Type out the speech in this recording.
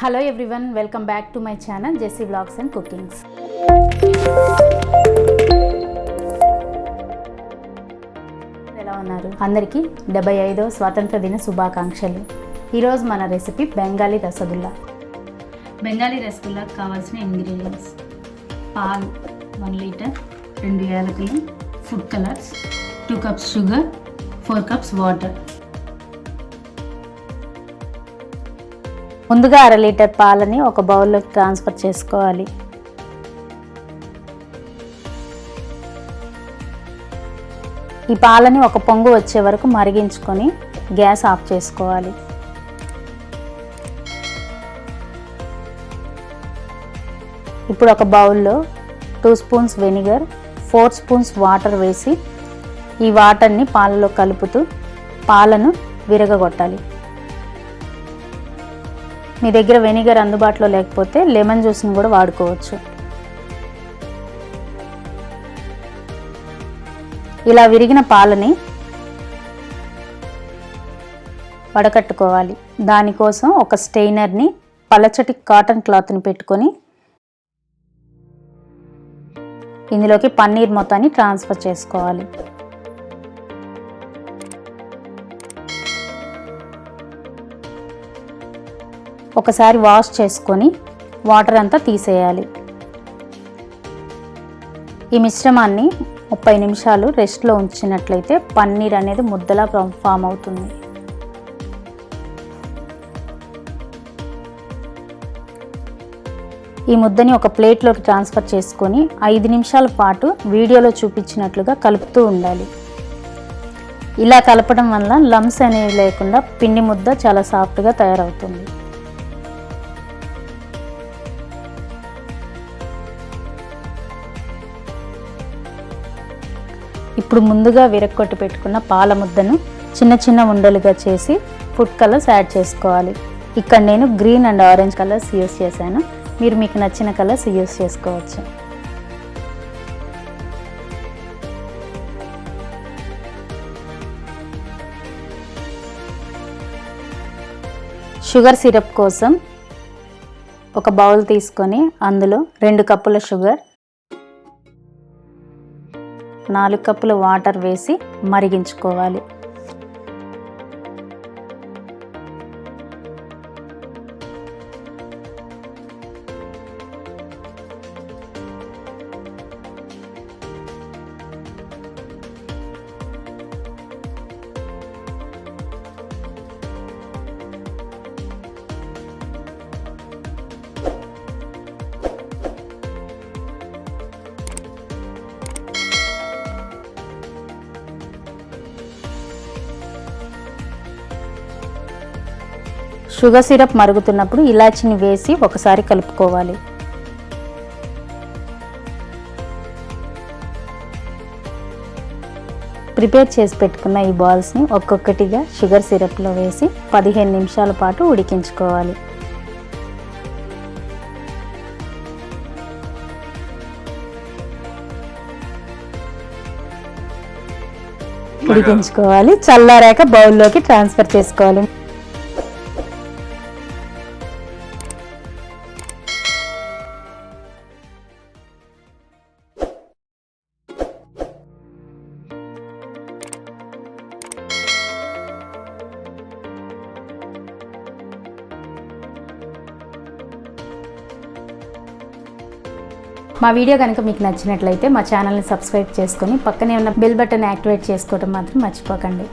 Hello everyone, welcome back to my channel Jessie Vlogs and Cookings. ఎలా ఉన్నారు? అందరికీ 75వ స్వాతంత్ర దిన శుభాకాంక్షలు. ఈరోజు మన రెసిపీ బెంగాలీ రసగుల్లా. బెంగాలీ రసగుల్లాకు కావాల్సిన ఇంగ్రీడియంట్స్: పాలు 1 లీటర్, 2 యాలకులు, food colours, 2 cups sugar, 4 cups water. ముందుగా 1/2 లీటర్ పాలని ఒక బౌల్లోకి ట్రాన్స్ఫర్ చేసుకోవాలి. ఈ పాలని ఒక పొంగు వచ్చే వరకు మరిగించుకొని గ్యాస్ ఆఫ్ చేసుకోవాలి. ఇప్పుడు ఒక బౌల్లో 2 స్పూన్స్ వెనిగర్, 4 స్పూన్స్ వాటర్ వేసి ఈ వాటర్ని పాలలో కలుపుతూ పాలను విరగగొట్టాలి. మీ దగ్గర వెనిగర్ అందుబాటులో లేకపోతే లెమన్ జ్యూస్ని కూడా వాడుకోవచ్చు. ఇలా విరిగిన పాలని వడకట్టుకోవాలి. దానికోసం ఒక స్టెయినర్ని, పలచటి కాటన్ క్లాత్ని పెట్టుకొని ఇందులోకి పన్నీర్ మొత్తాన్ని ట్రాన్స్ఫర్ చేసుకోవాలి. ఒకసారి వాష్ చేసుకొని వాటర్ అంతా తీసేయాలి. ఈ మిశ్రమాన్ని 30 నిమిషాలు రెస్ట్లో ఉంచినట్లయితే పన్నీర్ అనేది ముద్దలా ఫామ్ అవుతుంది. ఈ ముద్దని ఒక ప్లేట్లోకి ట్రాన్స్ఫర్ చేసుకొని 5 నిమిషాల పాటు వీడియోలో చూపించినట్లుగా కలుపుతూ ఉండాలి. ఇలా కలపడం వల్ల లమ్స్ అనేవి లేకుండా పిండి ముద్ద చాలా సాఫ్ట్గా తయారవుతుంది. ఇప్పుడు ముందుగా విరక్కొట్టి పెట్టుకున్న పాల ముద్దను చిన్న చిన్న ఉండలుగా చేసి ఫుడ్ కలర్స్ యాడ్ చేసుకోవాలి. ఇక్కడ నేను green and orange colours use చేశాను. మీరు మీకు నచ్చిన కలర్స్ యూస్ చేసుకోవచ్చు. షుగర్ సిరప్ కోసం ఒక బౌల్ తీసుకొని అందులో 2 కప్పుల షుగర్, 4 కప్పుల వాటర్ వేసి మరిగించుకోవాలి. షుగర్ సిరప్ మరుగుతున్నప్పుడు ఇలాచీని వేసి ఒకసారి కలుపుకోవాలి. ప్రిపేర్ చేసి పెట్టుకున్న ఈ బాల్స్ని ఒక్కొక్కటిగా షుగర్ సిరప్లో వేసి 15 నిమిషాల పాటు ఉడికించుకోవాలి. చల్లారాక బౌల్లోకి ట్రాన్స్ఫర్ చేసుకోవాలి. మా వీడియో కనుక మీకు నచ్చినట్లయితే మా ఛానల్ని సబ్స్క్రైబ్ చేసుకొని పక్కనే ఉన్న బెల్ బటన్ యాక్టివేట్ చేసుకోవడం మాత్రం మర్చిపోకండి.